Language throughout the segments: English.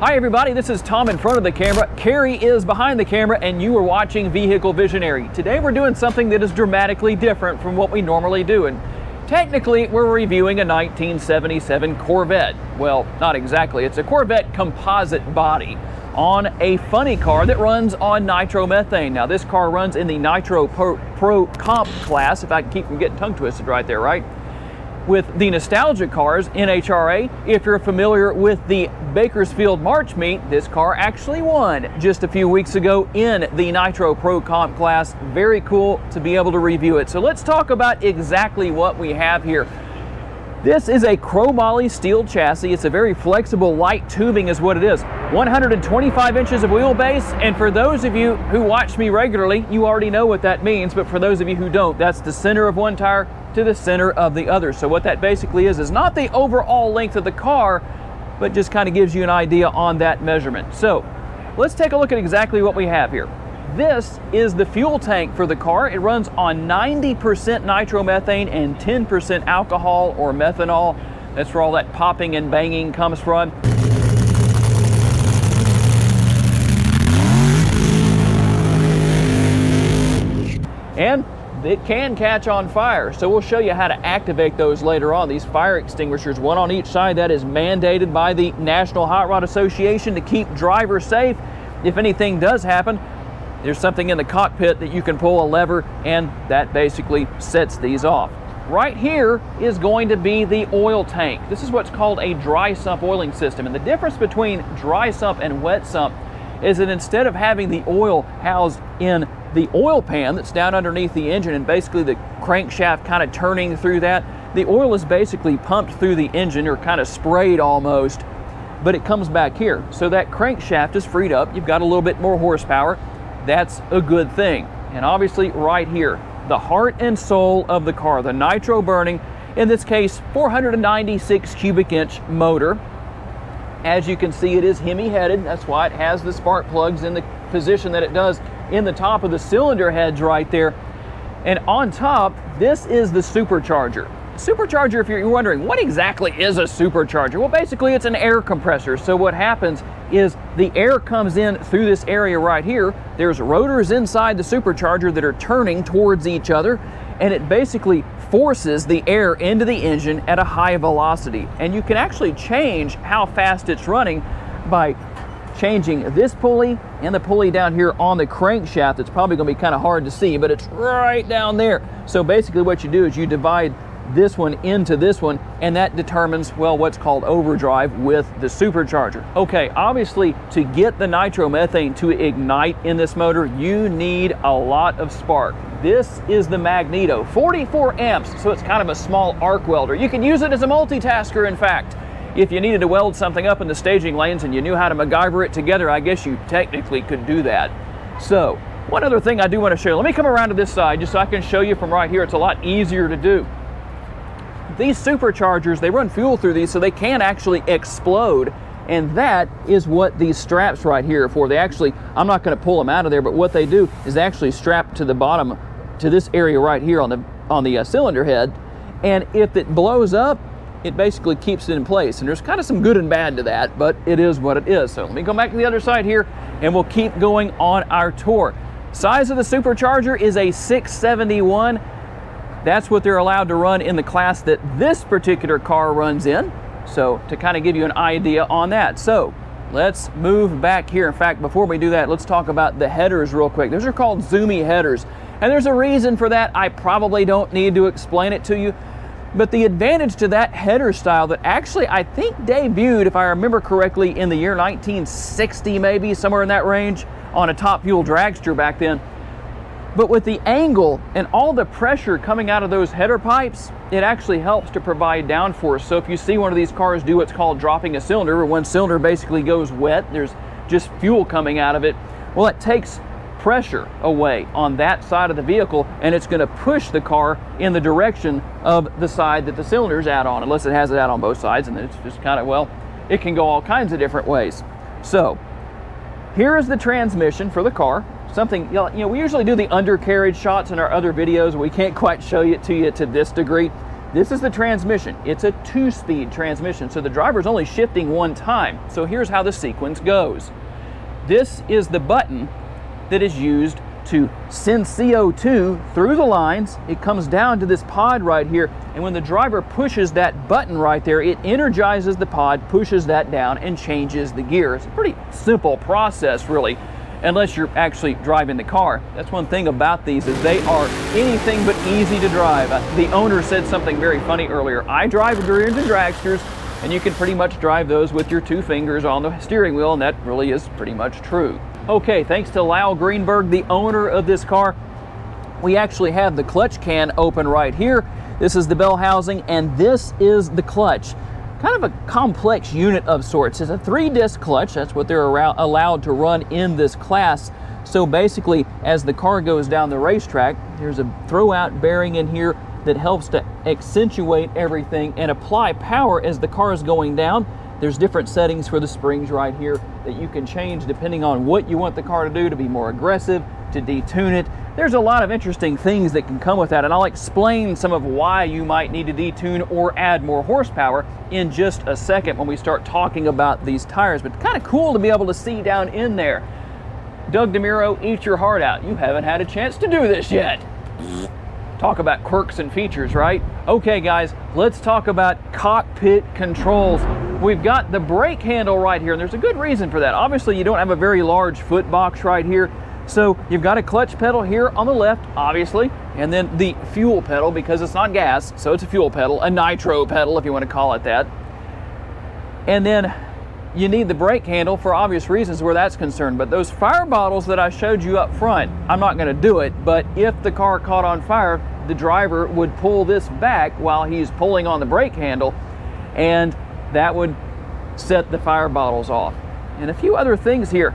Hi everybody, this is Tom in front of the camera, Carrie is behind the camera, and you are watching Vehicle Visionary. Today we're doing something that is dramatically different from what we normally do, and technically we're reviewing a 1977 Corvette. Well, not exactly, it's a Corvette composite body on a funny car that runs on nitromethane. Now this car runs in the Nitro Pro Comp class, if I can keep from getting tongue twisted right there, right? With the nostalgia cars, NHRA, if you're familiar with the Bakersfield March meet, this car actually won just a few weeks ago in the Nitro Pro Comp class. Very cool to be able to review it. So let's talk about exactly what we have here. This is a chromoly steel chassis. It's a very flexible, light tubing is what it is. 125 inches of wheelbase, and for those of you who watch me regularly, you already know what that means, but for those of you who don't, that's the center of one tire to the center of the other. So what that basically is not the overall length of the car, but just kind of gives you an idea on that measurement. So let's take a look at exactly what we have here. This is the fuel tank for the car. It runs on 90% nitromethane and 10% alcohol or methanol. That's where all that popping and banging comes from. And it can catch on fire, so we'll show you how to activate those later on. These fire extinguishers, one on each side, that is mandated by the National Hot Rod Association to keep drivers safe. If anything does happen, there's something in the cockpit that you can pull a lever, and that basically sets these off. Right here is going to be the oil tank. This is what's called a dry sump oiling system, and the difference between dry sump and wet sump is that instead of having the oil housed in the oil pan that's down underneath the engine and basically the crankshaft kind of turning through that, the oil is basically pumped through the engine, or kind of sprayed almost, but it comes back here. So that crankshaft is freed up. You've got a little bit more horsepower. That's a good thing. And obviously right here, the heart and soul of the car, the nitro burning, in this case 496 cubic inch motor. As you can see, it is Hemi headed. That's why it has the spark plugs in the position that it does in the top of the cylinder heads right there. And on top, this is the supercharger. Supercharger, if you're wondering, what exactly is a supercharger? Well, basically it's an air compressor. So what happens is the air comes in through this area right here. There's rotors inside the supercharger that are turning towards each other, and it basically forces the air into the engine at a high velocity. And you can actually change how fast it's running by changing this pulley and the pulley down here on the crankshaft. It's probably going to be kind of hard to see, but it's right down there. So basically what you do is you divide this one into this one, and that determines, well, what's called overdrive with the supercharger. Okay, obviously to get the nitromethane to ignite in this motor, you need a lot of spark. This is the Magneto, 44 amps, so it's kind of a small arc welder. You can use it as a multitasker, in fact. If you needed to weld something up in the staging lanes and you knew how to MacGyver it together, I guess you technically could do that. So, one other thing I do want to show you. Let me come around to this side just so I can show you from right here. It's a lot easier to do. These superchargers, they run fuel through these so they can actually explode, and that is what these straps right here are for. They actually, I'm not going to pull them out of there, but what they do is they actually strap to the bottom, to this area right here on the cylinder head, and if it blows up, it basically keeps it in place. And there's kind of some good and bad to that, but it is what it is. So let me go back to the other side here, and we'll keep going on our tour. Size of the supercharger is a 671. That's what they're allowed to run in the class that this particular car runs in. So to kind of give you an idea on that. So let's move back here. In fact, before we do that, let's talk about the headers real quick. Those are called zoomy headers. And there's a reason for that. I probably don't need to explain it to you. But the advantage to that header style that actually I think debuted, if I remember correctly, in the year 1960 maybe, somewhere in that range, on a Top Fuel dragster back then. But with the angle and all the pressure coming out of those header pipes, it actually helps to provide downforce. So if you see one of these cars do what's called dropping a cylinder, where one cylinder basically goes wet, there's just fuel coming out of it, well, it takes pressure away on that side of the vehicle, and it's going to push the car in the direction of the side that the cylinder's out on, unless it has it out on both sides, and then it's just kind of, well, it can go all kinds of different ways. So here is the transmission for the car. Something, you know, we usually do the undercarriage shots in our other videos. We can't quite show it to you to this degree. This is the transmission. It's a 2-speed transmission, so the driver's only shifting one time. So here's how the sequence goes. This is the button that is used to send CO2 through the lines. It comes down to this pod right here, and when the driver pushes that button right there, it energizes the pod, pushes that down, and changes the gear. It's a pretty simple process, really, unless you're actually driving the car. That's one thing about these, is they are anything but easy to drive. The owner said something very funny earlier. I drive Dreams and Dragsters, and you can pretty much drive those with your 2 fingers on the steering wheel, and that really is pretty much true. Okay, thanks to Lyle Greenberg, the owner of this car, we actually have the clutch can open right here. This is the bell housing, and this is the clutch. Kind of a complex unit of sorts. It's a 3-disc clutch. That's what they're allowed to run in this class. So basically, as the car goes down the racetrack, there's a throw-out bearing in here that helps to accentuate everything and apply power as the car is going down. There's different settings for the springs right here that you can change depending on what you want the car to do, to be more aggressive, to detune it. There's a lot of interesting things that can come with that, and I'll explain some of why you might need to detune or add more horsepower in just a second when we start talking about these tires. But kind of cool to be able to see down in there. Doug DeMuro, eat your heart out. You haven't had a chance to do this yet. Talk about quirks and features, right? Okay guys, let's talk about cockpit controls. We've got the brake handle right here, and there's a good reason for that. Obviously, you don't have a very large foot box right here, so you've got a clutch pedal here on the left, obviously, and then the fuel pedal, because it's not gas, so it's a fuel pedal, a nitro pedal if you want to call it that. And then you need the brake handle for obvious reasons where that's concerned. But those fire bottles that I showed you up front, I'm not going to do it, but if the car caught on fire, the driver would pull this back while he's pulling on the brake handle, and that would set the fire bottles off. And a few other things here.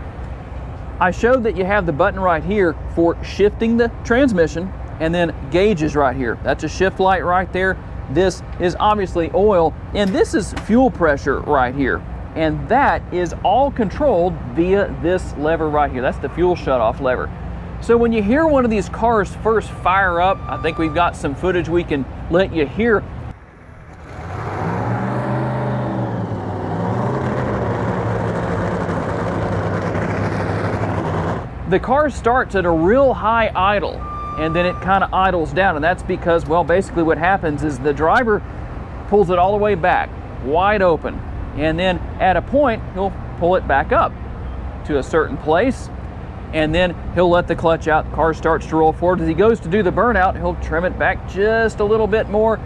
I showed that you have the button right here for shifting the transmission, and then gauges right here. That's a shift light right there. This is obviously oil, and this is fuel pressure right here. And that is all controlled via this lever right here. That's the fuel shutoff lever. So when you hear one of these cars first fire up, I think we've got some footage we can let you hear. The car starts at a real high idle, and then it kind of idles down, and that's because, well, basically what happens is the driver pulls it all the way back, wide open, and then at a point, he'll pull it back up to a certain place, and then he'll let the clutch out. The car starts to roll forward. As he goes to do the burnout, he'll trim it back just a little bit more,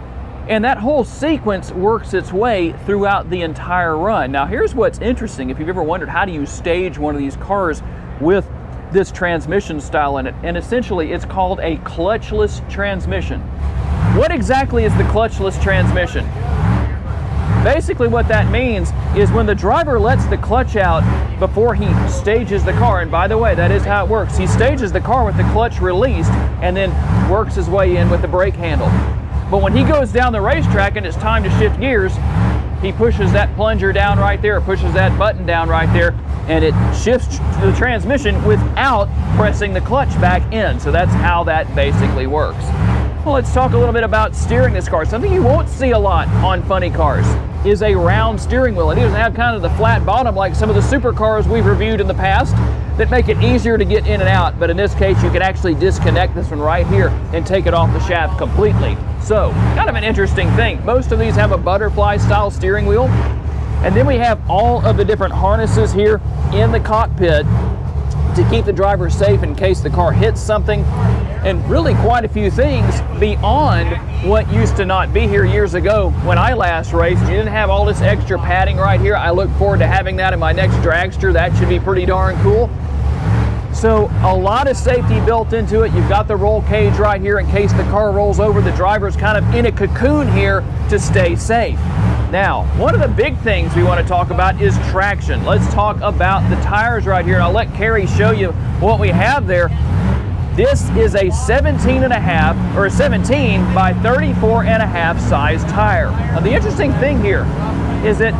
and that whole sequence works its way throughout the entire run. Now, here's what's interesting. If you've ever wondered, how do you stage one of these cars with this transmission style in it? And essentially, it's called a clutchless transmission. What exactly is the clutchless transmission? Basically what that means is when the driver lets the clutch out before he stages the car, and by the way, that is how it works. He stages the car with the clutch released and then works his way in with the brake handle. But when he goes down the racetrack and it's time to shift gears, he pushes that plunger down right there, pushes that button down right there, and it shifts the transmission without pressing the clutch back in. So that's how that basically works. Well, let's talk a little bit about steering this car. Something you won't see a lot on funny cars is a round steering wheel. It doesn't have kind of the flat bottom like some of the supercars we've reviewed in the past that make it easier to get in and out. But in this case, you can actually disconnect this one right here and take it off the shaft completely. So, kind of an interesting thing. Most of these have a butterfly style steering wheel. And then we have all of the different harnesses here in the cockpit to keep the driver safe in case the car hits something, and really quite a few things beyond what used to not be here years ago when I last raced. You didn't have all this extra padding right here. I look forward to having that in my next dragster. That should be pretty darn cool. So a lot of safety built into it. You've got the roll cage right here in case the car rolls over. The driver's kind of in a cocoon here to stay safe. Now, one of the big things we want to talk about is traction. Let's talk about the tires right here. I'll let Carrie show you what we have there. This is a 17 by 34 and a half size tire. Now, the interesting thing here is that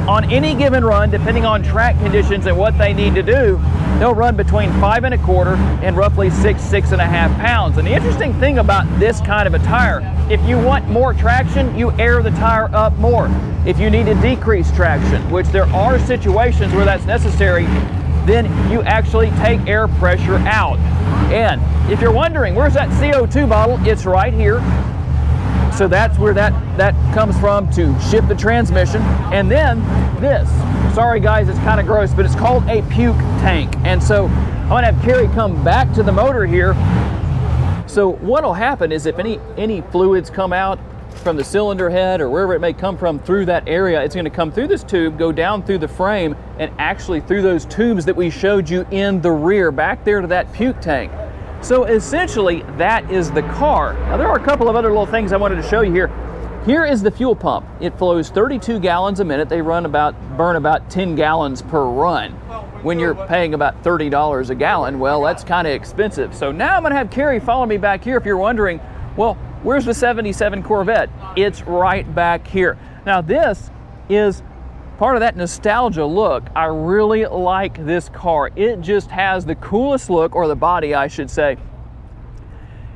on any given run, depending on track conditions and what they need to do, they'll run between 5 1/4 and roughly 6.5 pounds. And the interesting thing about this kind of a tire, if you want more traction, you air the tire up more. If you need to decrease traction, which there are situations where that's necessary, then you actually take air pressure out. And if you're wondering, where's that CO2 bottle? It's right here. So that's where that comes from to shift the transmission. And then this, sorry guys, it's kind of gross, but it's called a puke tank. And so I'm gonna have Carrie come back to the motor here. So what'll happen is if any fluids come out from the cylinder head or wherever it may come from through that area, it's going to come through this tube, go down through the frame, and actually through those tubes that we showed you in the rear, back there to that puke tank. So essentially, that is the car. Now there are a couple of other little things I wanted to show you here. Here is the fuel pump. It flows 32 gallons a minute. They burn about 10 gallons per run. When you're paying about $30 a gallon, well, that's kind of expensive. So now I'm going to have Carrie follow me back here if you're wondering, well, where's the 77 Corvette? It's right back here. Now this is part of that nostalgia look. I really like this car. It just has the coolest look, or the body I should say.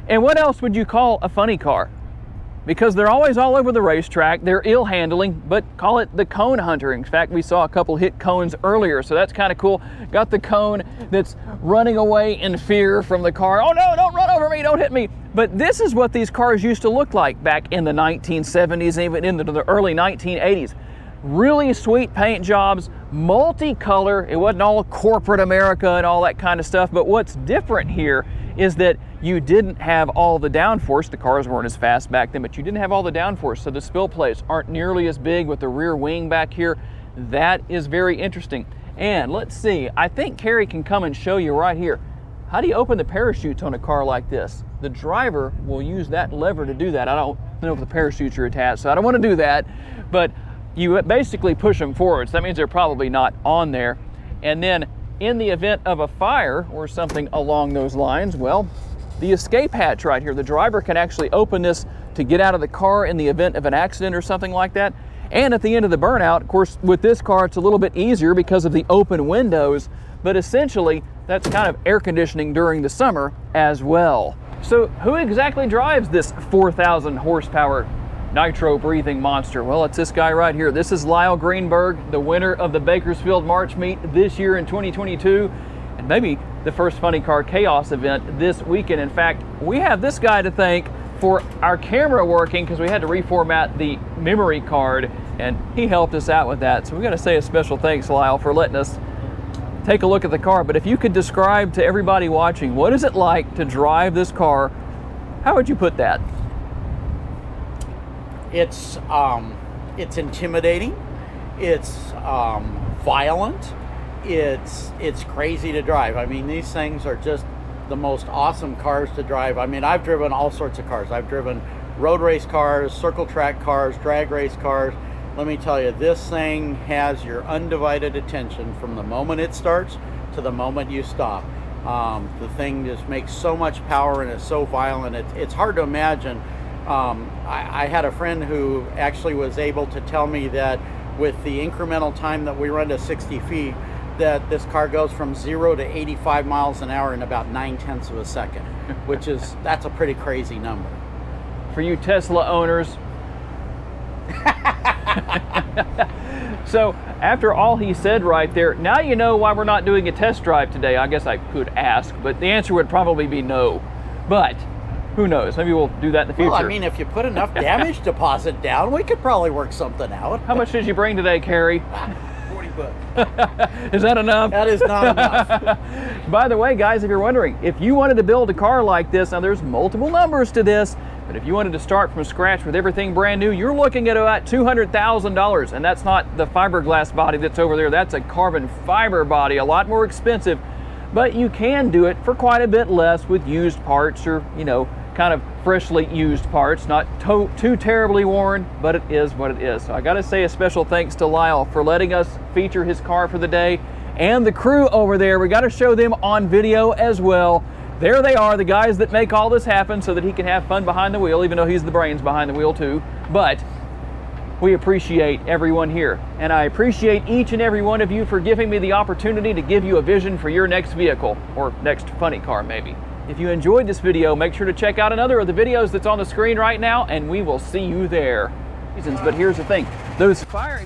And what else would you call a funny car? Because they're always all over the racetrack, they're ill handling, but call it the cone hunter. In fact, we saw a couple hit cones earlier, so that's kind of cool. Got the cone that's running away in fear from the car. Oh no, don't run over me, don't hit me. But this is what these cars used to look like back in the 1970s, even into the early 1980s. Really sweet paint jobs, multicolor. It wasn't all corporate America and all that kind of stuff, but what's different here is that you didn't have all the downforce. The cars weren't as fast back then, but you didn't have all the downforce, so the spill plates aren't nearly as big with the rear wing back here. That is very interesting. And let's see, I think Carrie can come and show you right here. How do you open the parachutes on a car like this? The driver will use that lever to do that. I don't know if the parachutes are attached, so I don't want to do that, but you basically push them forward. So that means they're probably not on there. And then in the event of a fire or something along those lines, well, the escape hatch right here, the driver can actually open this to get out of the car in the event of an accident or something like that. And at the end of the burnout, of course, with this car, it's a little bit easier because of the open windows, but essentially that's kind of air conditioning during the summer as well. So who exactly drives this 4,000 horsepower Nitro breathing monster? Well, it's this guy right here. This is Lyle Greenberg, the winner of the Bakersfield March Meet this year in 2022, and maybe the first Funny Car Chaos event this weekend. In fact, we have this guy to thank for our camera working because we had to reformat the memory card, and he helped us out with that. So we got to say a special thanks, Lyle, for letting us take a look at the car. But if you could describe to everybody watching, what is it like to drive this car, how would you put that? It's intimidating. It's violent. It's crazy to drive. I mean, these things are just the most awesome cars to drive. I mean, I've driven all sorts of cars. I've driven road race cars, circle track cars, drag race cars. Let me tell you, this thing has your undivided attention from the moment it starts to the moment you stop. The thing just makes so much power and it's so violent. It's hard to imagine. I had a friend who actually was able to tell me that with the incremental time that we run to 60 feet, that this car goes from 0 to 85 miles an hour in about 9/10 of a second, which is, that's a pretty crazy number. For you Tesla owners. So after all he said right there, now you know why we're not doing a test drive today. I guess I could ask, but the answer would probably be no. But who knows? Maybe we'll do that in the future. Well, I mean, if you put enough damage deposit down, we could probably work something out. How much did you bring today, Carrie? 40 bucks. Is that enough? That is not enough. By the way, guys, if you're wondering, if you wanted to build a car like this, now there's multiple numbers to this, but if you wanted to start from scratch with everything brand new, you're looking at about $200,000, and that's not the fiberglass body that's over there. That's a carbon fiber body, a lot more expensive, but you can do it for quite a bit less with used parts, or, you know, kind of freshly used parts, not too terribly worn, but it is what it is. So I gotta say a special thanks to Lyle for letting us feature his car for the day, and the crew over there. We gotta show them on video as well. There they are, the guys that make all this happen so that he can have fun behind the wheel, even though he's the brains behind the wheel too. But We appreciate everyone here, and I appreciate each and every one of you for giving me the opportunity to give you a vision for your next vehicle, or next funny car maybe. If you enjoyed this video, make sure to check out another of the videos that's on the screen right now, and we will see you there. But here's the thing, those fire